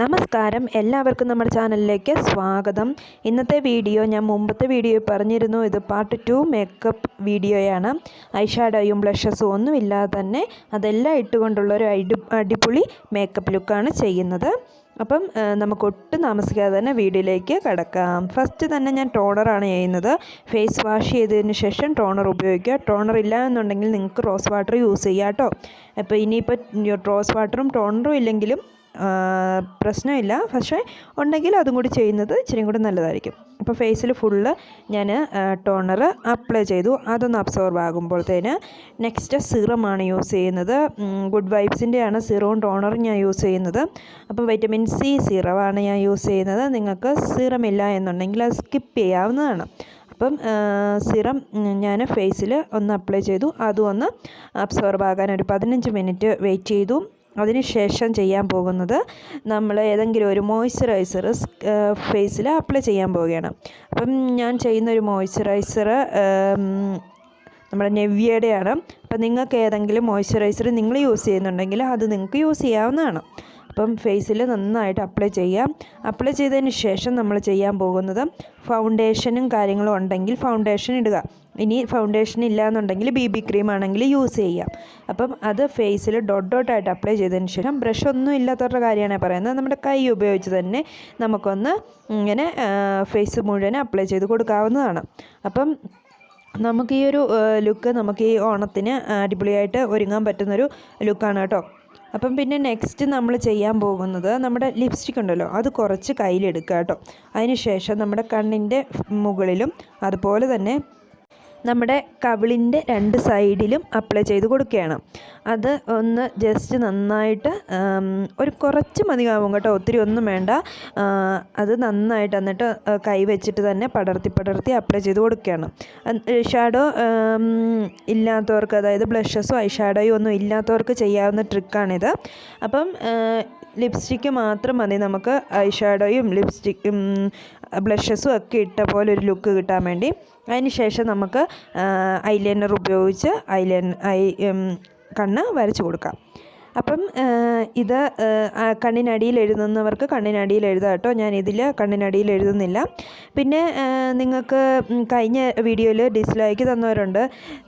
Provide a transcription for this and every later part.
നമസ്കാരം, എല്ലാവർക്കും നമ്മുടെ ചാനലിലേക്ക് സ്വാഗതം. ഇന്നത്തെ വീഡിയോ ഞാൻ മുമ്പത്തെ വീഡിയോ പറഞ്ഞിരുന്നു, ഇത് പാർട്ട് 2 മേക്കപ്പ് വീഡിയോയാണ്. ഐഷാഡോയും ബ്ലഷസും ഒന്നുമില്ലാതെ തന്നെ അതെല്ലാം ഇട്ടുകൊണ്ടുള്ളൊരു അടിപൊളി മേക്കപ്പ് ലുക്കാണ് ചെയ്യുന്നത്. അപ്പം നമുക്ക് ഒട്ടും താമസിക്കാതെ തന്നെ വീഡിയോയിലേക്ക് കടക്കാം. ഫസ്റ്റ് തന്നെ ഞാൻ ടോണറാണ് ചെയ്യുന്നത്. ഫേസ് വാഷ് ചെയ്തതിന് ശേഷം ടോണർ ഉപയോഗിക്കുക. ടോണർ ഇല്ല എന്നുണ്ടെങ്കിൽ നിങ്ങൾക്ക് റോസ് വാട്ടർ യൂസ് ചെയ്യാം കേട്ടോ. അപ്പോൾ ഇനിയിപ്പോൾ റോസ് വാട്ടറും ടോണറും ഇല്ലെങ്കിലും പ്രശ്നമില്ല, പക്ഷേ ഉണ്ടെങ്കിൽ അതും കൂടി ചെയ്യുന്നത് ഇച്ചിരി കൂടി നല്ലതായിരിക്കും. അപ്പോൾ ഫേസിൽ ഫുള്ള് ഞാൻ ടോണർ അപ്ലൈ ചെയ്തു. അതൊന്ന് അബ്സോർബ് ആകുമ്പോഴത്തേന് നെക്സ്റ്റ് സിറമാണ് യൂസ് ചെയ്യുന്നത്. ഗുഡ് വൈബ്സിൻ്റെയാണ് സിറവും ടോണറും ഞാൻ യൂസ് ചെയ്യുന്നത്. അപ്പോൾ വൈറ്റമിൻ സി സിറമാണ് ഞാൻ യൂസ് ചെയ്യുന്നത്. നിങ്ങൾക്ക് സിറമില്ല എന്നുണ്ടെങ്കിൽ അത് സ്കിപ്പ് ചെയ്യാവുന്നതാണ്. അപ്പം സിറം ഞാൻ ഫേസിൽ ഒന്ന് അപ്ലൈ ചെയ്തു. അതും ഒന്ന് അബ്സോർബ് ആകാൻ ഒരു 15 മിനിറ്റ് വെയിറ്റ് ചെയ്തു. അതിനുശേഷം ചെയ്യാൻ പോകുന്നത് നമ്മൾ ഏതെങ്കിലും ഒരു മോയ്സ്ചറൈസർ ഫേസിൽ അപ്ലൈ ചെയ്യാൻ പോവുകയാണ്. അപ്പം ഞാൻ ചെയ്യുന്നൊരു മോയ്സ്ചറൈസർ നമ്മുടെ നെവ്യയുടെയാണ്. അപ്പം നിങ്ങൾക്ക് ഏതെങ്കിലും മോയ്സ്ചറൈസർ നിങ്ങൾ യൂസ് ചെയ്യുന്നുണ്ടെങ്കിൽ അത് നിങ്ങൾക്ക് യൂസ് ചെയ്യാവുന്നതാണ്. അപ്പം ഫേസിൽ നന്നായിട്ട് അപ്ലൈ ചെയ്യാം. അപ്ലൈ ചെയ്തതിന് ശേഷം നമ്മൾ ചെയ്യാൻ പോകുന്നത് ഫൗണ്ടേഷനും കാര്യങ്ങളും ഉണ്ടെങ്കിൽ ഫൗണ്ടേഷൻ ഇടുക. ഇനി ഫൗണ്ടേഷൻ ഇല്ല എന്നുണ്ടെങ്കിൽ BB ക്രീം ആണെങ്കിൽ യൂസ് ചെയ്യാം. അപ്പം അത് ഫേസിൽ ഡോട്ടായിട്ട് അപ്ലൈ ചെയ്തതിന് ശേഷം ബ്രഷ് ഒന്നും ഇല്ലാത്തവരുടെ കാര്യമാണ് പറയുന്നത്. നമ്മുടെ കൈ ഉപയോഗിച്ച് തന്നെ നമുക്കൊന്ന് ഇങ്ങനെ ഫേസ് മുഴുവൻ അപ്ലൈ ചെയ്ത് കൊടുക്കാവുന്നതാണ്. അപ്പം നമുക്ക് ഈ ഒരു ലുക്ക് നമുക്ക് ഈ ഓണത്തിന് അടിപൊളിയായിട്ട് ഒരുങ്ങാൻ പറ്റുന്നൊരു ലുക്കാണ് കേട്ടോ. അപ്പം പിന്നെ നെക്സ്റ്റ് നമ്മൾ ചെയ്യാൻ പോകുന്നത് നമ്മുടെ ലിപ്സ്റ്റിക് ഉണ്ടല്ലോ, അത് കുറച്ച് കയ്യിലെടുക്കുക കേട്ടോ. അതിന് ശേഷം നമ്മുടെ കണ്ണിൻ്റെ മുകളിലും അതുപോലെ തന്നെ നമ്മുടെ കവിളിൻ്റെ 2 സൈഡിലും അപ്ലൈ ചെയ്ത് കൊടുക്കുകയാണ്. അത് ഒന്ന് ജസ്റ്റ് നന്നായിട്ട് ഒരു കുറച്ച് മതിയാവും കേട്ടോ, ഒത്തിരി ഒന്നും വേണ്ട. അത് നന്നായിട്ട് എന്നിട്ട് കൈ വെച്ചിട്ട് തന്നെ പടർത്തി അപ്ലൈ ചെയ്ത് കൊടുക്കുകയാണ്. ഷാഡോ ഇല്ലാത്തവർക്ക്, അതായത് ബ്ലഷസോ ഐഷാഡോയോ ഒന്നും ഇല്ലാത്തവർക്ക് ചെയ്യാവുന്ന ട്രിക്കാണിത്. അപ്പം ലിപ്സ്റ്റിക്ക് മാത്രം മതി നമുക്ക് ഐഷാഡോയും ലിപ്സ്റ്റിക്കും ബ്ലഷസും ഒക്കെ ഇട്ട പോലെ ഒരു ലുക്ക് കിട്ടാൻ വേണ്ടി. അതിന് ശേഷം നമുക്ക് ഐലൈനർ ഉപയോഗിച്ച് കണ്ണ് വരച്ച് കൊടുക്കാം. അപ്പം ഇത് കണ്ണിനടിയിൽ എഴുതുന്നവർക്ക് കണ്ണിനടിയിൽ എഴുതാം കേട്ടോ. ഞാനിതിൽ കണ്ണിനടിയിൽ എഴുതുന്നില്ല. പിന്നെ നിങ്ങൾക്ക് കഴിഞ്ഞ വീഡിയോയിൽ ഡിസ്ലൈക്ക് തന്നവരുണ്ട്.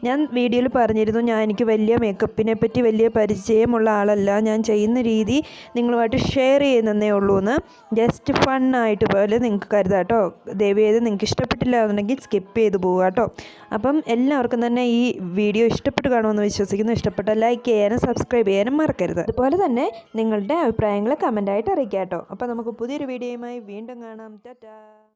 ഞാൻ വീഡിയോയിൽ പറഞ്ഞിരുന്നു, എനിക്ക് വലിയ മേക്കപ്പിനെ പറ്റി വലിയ പരിചയമുള്ള ആളല്ല, ഞാൻ ചെയ്യുന്ന രീതി നിങ്ങളുമായിട്ട് ഷെയർ ചെയ്യുന്നതേ ഉള്ളൂ എന്ന്. ജസ്റ്റ് ഫണ്ണായിട്ട് പോലെ നിങ്ങൾക്ക് കരുതാം കേട്ടോ. ദയവ് ചെയ്ത് നിങ്ങൾക്ക് ഇഷ്ടപ്പെട്ടില്ല എന്നുണ്ടെങ്കിൽ സ്കിപ്പ് ചെയ്ത് പോവുക കേട്ടോ. അപ്പം എല്ലാവർക്കും തന്നെ ഈ വീഡിയോ ഇഷ്ടപ്പെട്ട് കാണുമെന്ന് വിശ്വസിക്കുന്നു. ഇഷ്ടപ്പെട്ട ലൈക്ക് ചെയ്യാനും സബ്സ്ക്രൈബ് ചെയ്യാനും മറക്കരുത്. അതുപോലെ തന്നെ നിങ്ങളുടെ അഭിപ്രായങ്ങൾ കമൻ്റായിട്ട് അറിയിക്കാം കേട്ടോ. അപ്പോൾ നമുക്ക് പുതിയൊരു വീഡിയോയുമായി വീണ്ടും കാണാം. ടാറ്റാ.